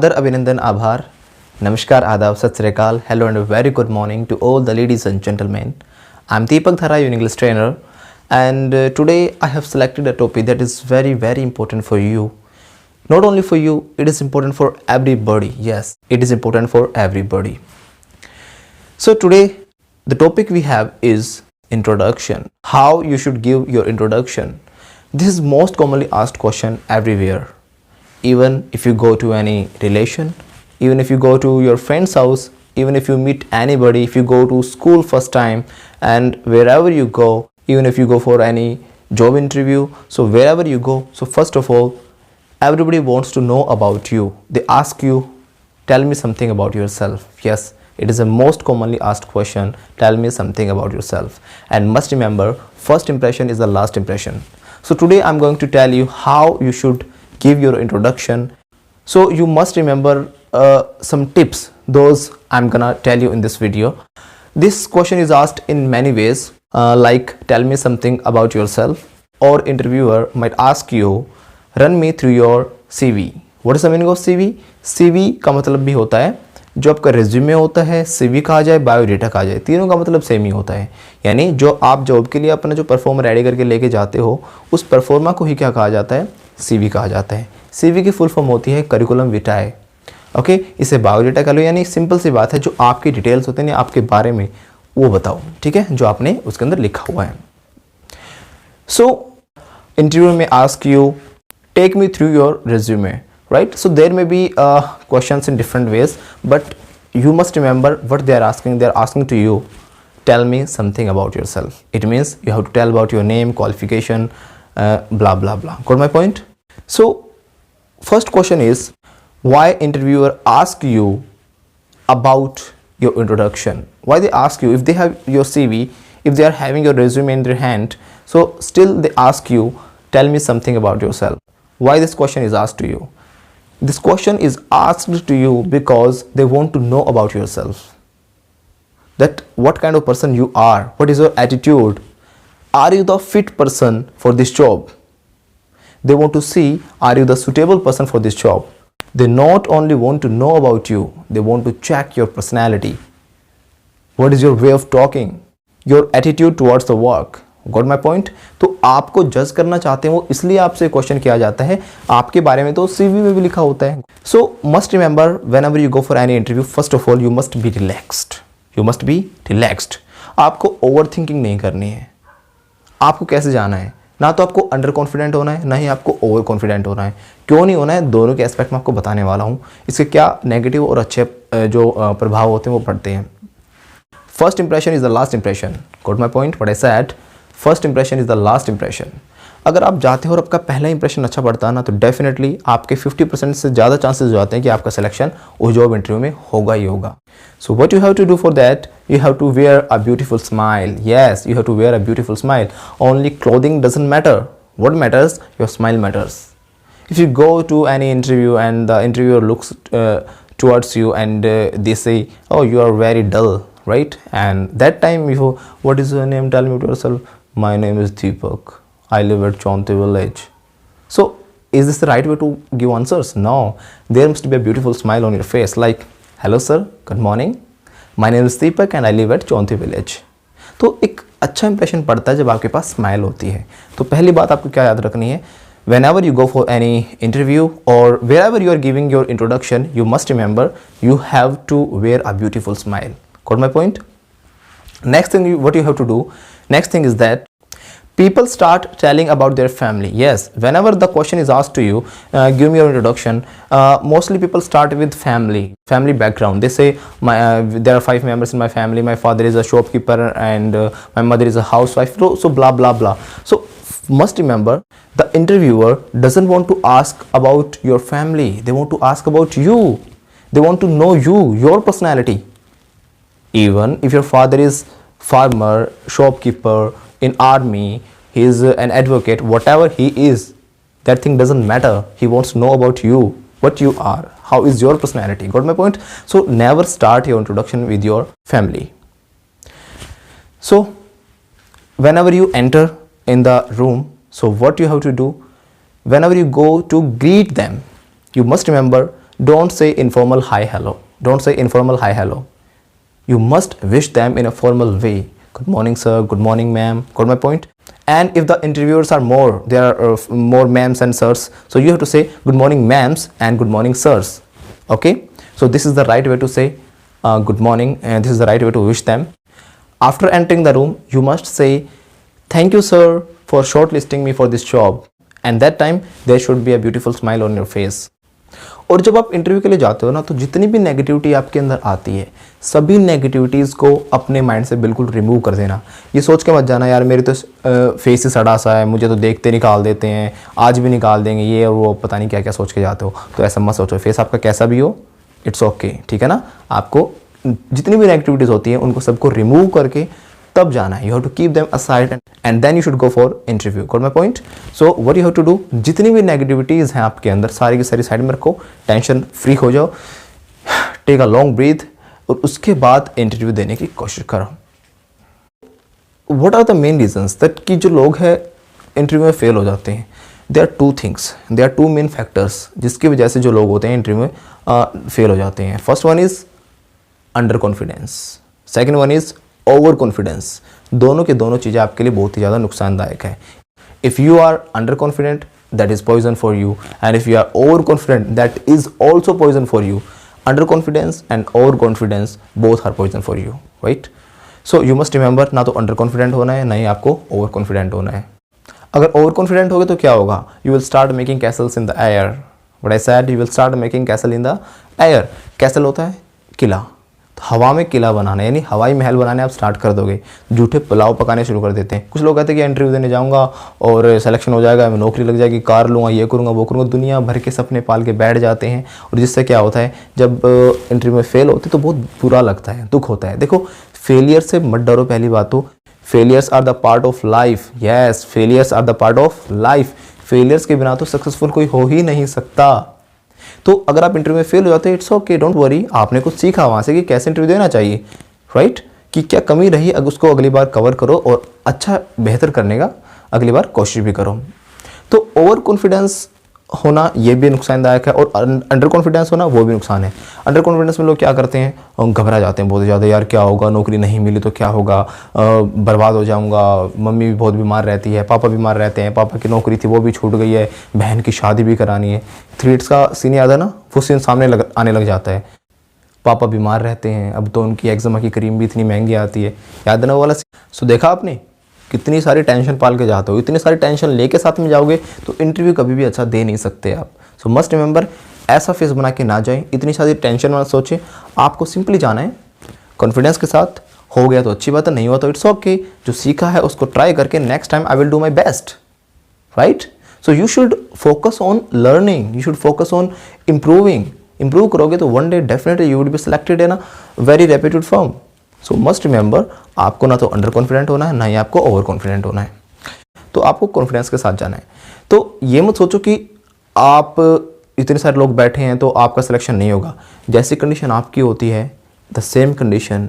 Adar Abhinandan Abhar. Namaskar, Adab, Sat Sri Akal. Hello and a very good morning to all the ladies and gentlemen. I'm Deepak Dhara, your English trainer, and today I have selected a topic that is very important for you. Not only for you, it is important for everybody. Yes, it is important for everybody. So today the topic we have is introduction. How you should give your introduction. This is most commonly asked question everywhere. Even if you go to any relation, even if you go to your friend's house, even if you meet anybody, if you go to school first time, and wherever you go, even if you go for any job interview, so wherever you go, so first of all, everybody wants to know about you. They ask you, tell me something about yourself. Yes, it is a most commonly asked question, tell me something about yourself. And must remember, first impression is the last impression. So today I'm going to tell you how you should give your introduction. So you must remember some tips, those I'm gonna tell you in this video. This question is asked in many ways, like tell me something about yourself, or interviewer might ask you run me through your CV. What is the meaning of CV? CV का मतलब भी होता है जो आपका resume होता है, CV कहा जाए, बायोडेटा कहा जाए, तीनों का मतलब सेम ही होता है। यानी जो आप जॉब के लिए अपना जो परफॉर्मा रेडी करके लेके जाते हो, उस परफॉर्मा को ही क्या कहा जाता है? CV कहा जाता है। CV की फुल फॉर्म होती है करिकुलम विटाए। ओके, इसे बायोडेटा कह लो, यानी सिंपल सी बात है, जो आपके डिटेल्स होते हैं ना आपके बारे में वो बताओ, ठीक है, जो आपने उसके अंदर लिखा हुआ है। सो इंटरव्यू में ask you take me through your resume, right? So there may be questions in different ways, but you must remember what they are asking. They are asking to you, tell me something about yourself. It means you have to tell about your name, qualification, blah blah blah. Got my point? So first question is, why interviewer ask you about your introduction? Why they ask you? If they have your CV, if they are having your resume in their hand, so still they ask you, tell me something about yourself. Why this question is asked to you? This question is asked to you because they want to know about yourself. That what kind of person you are, what is your attitude, are you the fit person for this job? They want to see, are you the suitable person for this job? They not only want to know about you, they want to check your personality. What is your way of talking, your attitude towards the work. Got my point? तो आपको जज करना चाहते हैं वो, इसलिए आपसे question किया जाता है। आपके बारे में तो सीवी में भी लिखा होता है। सो must remember, when ever you go for any interview, first of all you must be relaxed. You must be relaxed. आपको ओवर थिंकिंग नहीं करनी है। आपको कैसे जाना है? ना तो आपको अंडर कॉन्फिडेंट होना है, ना ही आपको ओवर कॉन्फिडेंट होना है। क्यों नहीं होना है? दोनों के एस्पेक्ट में आपको बताने वाला हूँ। इसके क्या नेगेटिव और अच्छे जो प्रभाव होते हैं वो पड़ते हैं। First impression is the last impression. Got my point? What I said, first impression is the last impression. अगर आप जाते हो और आपका पहला इंप्रेशन अच्छा पड़ता है ना, तो डेफिनेटली आपके 50% से ज़्यादा चांसेस हो जाते हैं कि आपका सिलेक्शन उस जॉब इंटरव्यू में होगा ही होगा। So what you have to do for that, you have to wear a beautiful smile. Yes, you have to wear a beautiful smile. Only clothing doesn't matter, what matters, your smile matters. If you go to any interview and the interviewer looks towards you and they say, oh, you are very dull, right? And that time you, what is your name, tell me about yourself. My name is Deepak, I live at Chaunti village. So is this the right way to give answers? No, there must be a beautiful smile on your face, like, hello sir, good morning, my name is Deepak and I live at Chaunti village. तो एक अच्छा impression पड़ता है जब आपके पास smile होती है। तो पहली बात आपको क्या याद रखनी है, whenever you go for any interview or wherever you are giving your introduction, you must remember you have to wear a beautiful smile. Got my point? Next thing what you have to do, next thing is that people start telling about their family. Yes, whenever the question is asked to you, give me your introduction, mostly people start with family background. They say there are 5 members in my family, my father is a shopkeeper and my mother is a housewife, so blah blah blah. So must remember, the interviewer doesn't want to ask about your family, they want to ask about you. They want to know you, your personality. Even if your father is farmer, shopkeeper, in army, he is an advocate, whatever he is, that thing doesn't matter. He wants to know about you, what you are, how is your personality. Got my point? So never start your introduction with your family. So whenever you enter in the room, so what you have to do, whenever you go to greet them, you must remember don't say informal hi hello. Don't say informal hi hello. You must wish them in a formal way. Good morning sir, good morning ma'am. Got my point? And if the interviewers are more, there are more ma'ams and sirs, so you have to say good morning ma'ams and good morning sirs. Okay, so this is the right way to say good morning, and this is the right way to wish them. After entering the room, you must say thank you sir for shortlisting me for this job, and that time there should be a beautiful smile on your face. और जब आप interview के लिए जाते हो ना, तो जितनी भी नेगेटिविटी आपके अंदर आती है, सभी नेगेटिविटीज़ को अपने माइंड से बिल्कुल रिमूव कर देना। ये सोच के मत जाना यार मेरी तो फेस ही सड़ा सा है, मुझे तो देखते निकाल देते हैं, आज भी निकाल देंगे, ये और वो पता नहीं क्या क्या सोच के जाते हो। तो ऐसा मत सोचो, फेस आपका कैसा भी हो, इट्स ओके, ठीक है ना। आपको जितनी भी नेगेटिविटीज़ होती हैं उनको सबको रिमूव करके तब जाना है। You have to keep them aside and then you should go for interview. Got my point? So what you have to do, जितनी भी नेगेटिविटीज़ हैं आपके अंदर सारी की सारी साइड में रखो, टेंशन फ्री हो जाओ, टेक अ लॉन्ग ब्रीथ, और उसके बाद इंटरव्यू देने की कोशिश करो। What are the main reasons that कि जो लोग हैं इंटरव्यू में फेल हो जाते हैं? There are two things, there are two main factors जिसकी वजह से जो लोग होते हैं इंटरव्यू में फेल हो जाते हैं। First one is under confidence, second one is over confidence. दोनों के दोनों चीज़ें आपके लिए बहुत ही ज़्यादा नुकसानदायक है। If you are under confident that is poison for you, and if you are over confident that is also poison for you. Under confidence and over confidence both are poison for you, right? So you must remember, ना तो under confident होना है, ना ही आपको over confident होना है। अगर over confident हो गए तो क्या होगा? You will start making Castle's in the air. What I said, you will start making castle in the air. Castle होता है किला, तो हवा में किला बनाना, यानी हवाई महल बनाने आप स्टार्ट कर दोगे। झूठे पुलाव पकाने शुरू कर देते हैं। कुछ लोग कहते हैं कि इंटरव्यू देने जाऊंगा और सिलेक्शन हो जाएगा, मैं नौकरी लग जाएगी, कार लूँगा, ये करूँगा, वो करूँगा, दुनिया भर के सपने पाल के बैठ जाते हैं। और जिससे क्या होता है, जब इंटरव्यू में फेल होते तो बहुत बुरा लगता है, दुख होता है। देखो, फेलियर से मत डरो। पहली बात तो failures are the part of life. Yes, failures are the part of life. Failures के बिना तो सक्सेसफुल कोई हो ही नहीं सकता। तो अगर आप इंटरव्यू में फेल हो जाते हैं, इट्स ओके, डोंट वरी। आपने कुछ सीखा वहाँ से कि कैसे इंटरव्यू देना चाहिए, राइट? कि क्या कमी रही, अगर उसको अगली बार कवर करो और अच्छा बेहतर करने का अगली बार कोशिश भी करो। तो ओवर कॉन्फिडेंस होना ये भी नुकसानदायक है, और अंडर कॉन्फिडेंस होना वो भी नुकसान है। अंडर कॉन्फिडेंस में लोग क्या करते हैं, घबरा जाते हैं बहुत ज़्यादा, यार क्या होगा, नौकरी नहीं मिली तो क्या होगा, बर्बाद हो जाऊंगा, मम्मी भी बहुत बीमार रहती है, पापा बीमार रहते हैं, पापा की नौकरी थी वो भी छूट गई है, बहन की शादी भी करानी है। 3 इडियट्स का सीन याद है ना, वो सीन सामने आने लग जाता है। पापा बीमार रहते हैं, अब तो उनकी एक्जिमा की क्रीम भी इतनी महंगी आती है, याद है ना वो वाला। सो देखा आपने कितनी सारी टेंशन पाल के जाते हो, इतनी सारी टेंशन लेके साथ में जाओगे तो इंटरव्यू कभी भी अच्छा दे नहीं सकते आप। सो मस्ट रिमेंबर, ऐसा फेस बना के ना जाए, इतनी सारी टेंशन मत सोचें। आपको सिंपली जाना है कॉन्फिडेंस के साथ। हो गया तो अच्छी बात है, नहीं हुआ तो इट्स ओके। जो सीखा है उसको ट्राई करके next time I will do my best, right? So you should focus on learning, you should focus on improving. Improve करोगे तो one day definitely you would be selected in a very reputed firm. So must remember, आपको ना तो under confident होना है, ना ही आपको over confident होना है। तो आपको कॉन्फिडेंस के साथ जाना है। तो ये मत सोचो कि आप इतने सारे लोग बैठे हैं तो आपका सिलेक्शन नहीं होगा। जैसी कंडीशन आपकी होती है, द सेम कंडीशन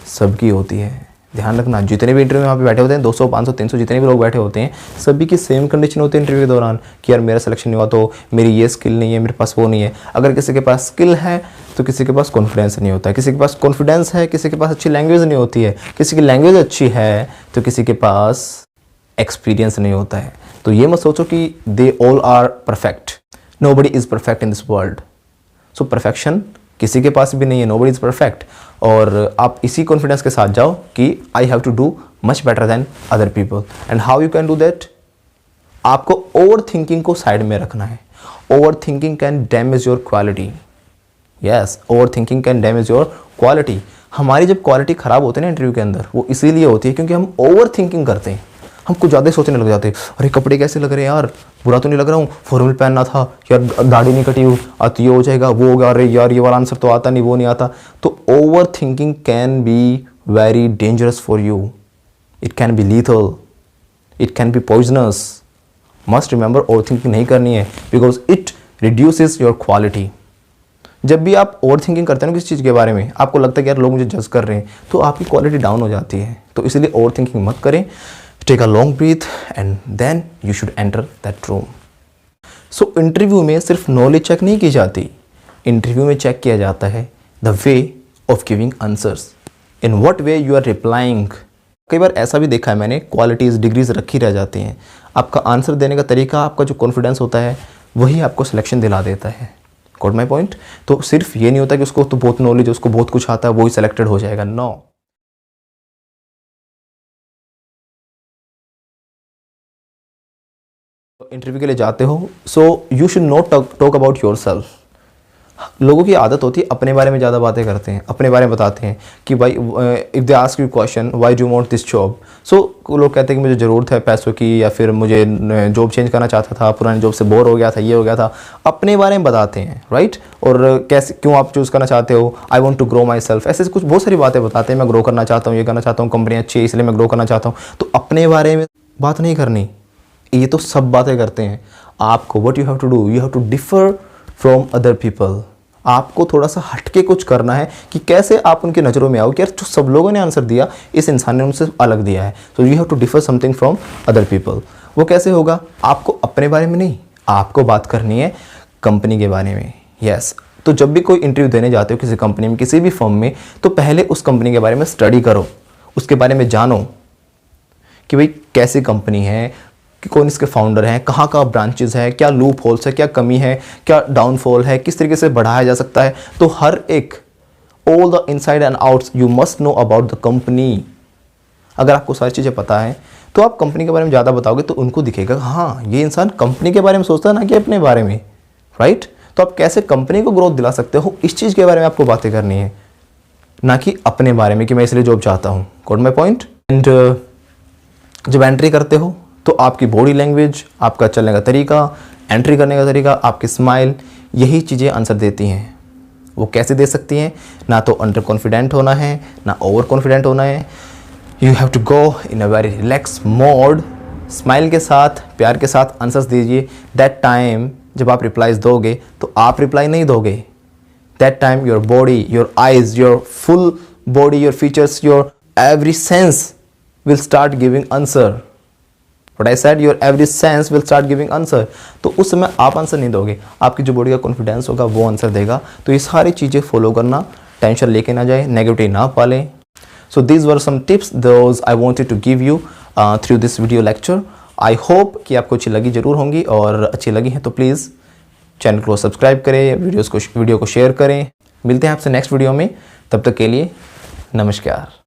सबकी होती है। ध्यान रखना, जितने भी इंटरव्यू में वहाँ पे बैठे होते हैं, 200, 500, 300 जितने भी लोग बैठे होते हैं, सभी की सेम कंडीशन होती है इंटरव्यू के दौरान कि यार मेरा सिलेक्शन नहीं हुआ तो मेरी ये स्किल नहीं है, मेरे पास वो नहीं है। अगर किसी के पास स्किल है तो किसी के पास कॉन्फिडेंस नहीं होता है, किसी के पास कॉन्फिडेंस है, किसी के पास अच्छी लैंग्वेज नहीं होती है, किसी की लैंग्वेज अच्छी है तो किसी के पास एक्सपीरियंस नहीं होता है। तो ये मत सोचो कि they all are perfect. Nobody is perfect in this world. So perfection किसी के पास भी नहीं है, नोबडी इज़ परफेक्ट। और आप इसी कॉन्फिडेंस के साथ जाओ कि I have to do much better than other people. And how you can do that? आपको ओवर थिंकिंग को साइड में रखना है। Over thinking can damage your quality. Yes, over thinking can damage your quality. हमारी जब quality खराब होती है ना इंटरव्यू के अंदर, वो इसीलिए होती है क्योंकि हम ओवर थिंकिंग करते हैं। हम कुछ ज़्यादा सोचने लग जाते हैं, अरे कपड़े कैसे लग रहे हैं यार, बुरा तो नहीं लग रहा हूँ, फॉर्मल पहनना था यार, दाढ़ी नहीं कटी हुई आती, ये हो जाएगा, वो हो गया, अरे यार ये वाला आंसर तो आता नहीं, वो नहीं आता। तो over thinking can be very dangerous for you. It can be lethal, it can be poisonous. Must remember, over thinking नहीं करनी है because it reduces your quality. जब भी आप ओवर थिंकिंग करते हैं ना किसी चीज़ के बारे में, आपको लगता है कि यार लोग मुझे जज कर रहे हैं, तो आपकी क्वालिटी डाउन हो जाती है। तो इसलिए ओवर थिंकिंग मत करें। Take a long breath and then you should enter that room. So interview में सिर्फ नॉलेज चेक नहीं की जाती, इंटरव्यू में चेक किया जाता है the way of giving answers, in what way you are replying. कई बार ऐसा भी देखा है मैंने, क्वालिटीज़ डिग्रीज रखी रह जाती हैं, आपका आंसर देने का तरीका, आपका जो कॉन्फिडेंस होता है वही आपको सिलेक्शन दिला देता है। Got my point? तो सिर्फ ये नहीं होता कि उसको तो बहुत नॉलेज, उसको बहुत कुछ आता है, वो ही सिलेक्टेड हो जाएगा। नो। इंटरव्यू के लिए जाते हो, so you should not talk about your self. लोगों की आदत होती है अपने बारे में ज़्यादा बातें करते हैं, अपने बारे में बताते हैं कि भाई if they ask you question why do you want this job, so लोग कहते हैं कि मुझे ज़रूरत है पैसों की, या फिर मुझे जॉब चेंज करना चाहता था, पुरानी जॉब से बोर हो गया था, ये हो गया था, अपने बारे में बताते हैं, राइट। और कैसे, क्यों आप चूज़ करना चाहते हो, I want to grow myself, ऐसे कुछ बहुत सारी बातें बताते हैं। मैं ग्रो करना चाहता हूँ, ये करना चाहता हूँ, कंपनी अच्छी है इसलिए मैं ग्रो करना चाहता हूँ। तो अपने बारे में बात नहीं करनी, ये तो सब बातें करते हैं। आपको what you have to do, you have to differ from other people. आपको थोड़ा सा हटके कुछ करना है कि कैसे आप उनकी नज़रों में आओ कि यार जो सब लोगों ने आंसर दिया, इस इंसान ने उनसे अलग दिया है। So you have to differ something from other people. वो कैसे होगा? आपको अपने बारे में नहीं, आपको बात करनी है कंपनी के बारे में। यस। तो जब भी कोई इंटरव्यू देने जाते हो किसी कंपनी में, किसी भी फर्म में, तो पहले उस कंपनी के बारे में स्टडी करो, उसके बारे में जानो कि भाई कैसी कंपनी है, कि कौन इसके फाउंडर हैं, कहाँ कहाँ ब्रांचेस है, क्या लूप होल्स है, क्या कमी है, क्या डाउनफॉल है, किस तरीके से बढ़ाया जा सकता है। तो हर एक, all the inside and outs you must know about the company. अगर आपको सारी चीज़ें पता है तो आप कंपनी के बारे में ज़्यादा बताओगे तो उनको दिखेगा हाँ ये इंसान कंपनी के बारे में सोचता है, ना कि अपने बारे में, राइट। तो आप कैसे कंपनी को ग्रोथ दिला सकते हो, इस चीज़ के बारे में आपको बातें करनी है, ना कि अपने बारे में कि मैं इसलिए जॉब चाहता हूँ। Got my point? एंड जब एंट्री करते हो तो आपकी बॉडी लैंग्वेज, आपका चलने का तरीका, एंट्री करने का तरीका, आपकी स्माइल, यही चीज़ें आंसर देती हैं। वो कैसे दे सकती हैं? ना तो अंडर कॉन्फिडेंट होना है, ना ओवर कॉन्फिडेंट होना है। You have to go in a very relax mode, smile के साथ, प्यार के साथ आंसर्स दीजिए। दैट टाइम जब आप रिप्लाईज दोगे तो आप रिप्लाई नहीं दोगे, that time your body, your eyes, your full body, your features, your every sense will start giving answer. What I said, your every sense will start giving answer। तो उस समय आप आंसर नहीं दोगे, आपकी जो बॉडी का कॉन्फिडेंस होगा वो आंसर देगा। तो ये सारी चीज़ें फॉलो करना, टेंशन लेके ना जाए, नेगेटिविटी ना पालें। So these were some tips those I wanted to give you through this video lecture. I hope कि आपको अच्छी लगी जरूर होंगी, और अच्छी लगी है तो प्लीज़ चैनल को सब्सक्राइब करें, वीडियो को शेयर करें। मिलते हैं आपसे नेक्स्ट वीडियो में, तब तक के लिए नमस्कार।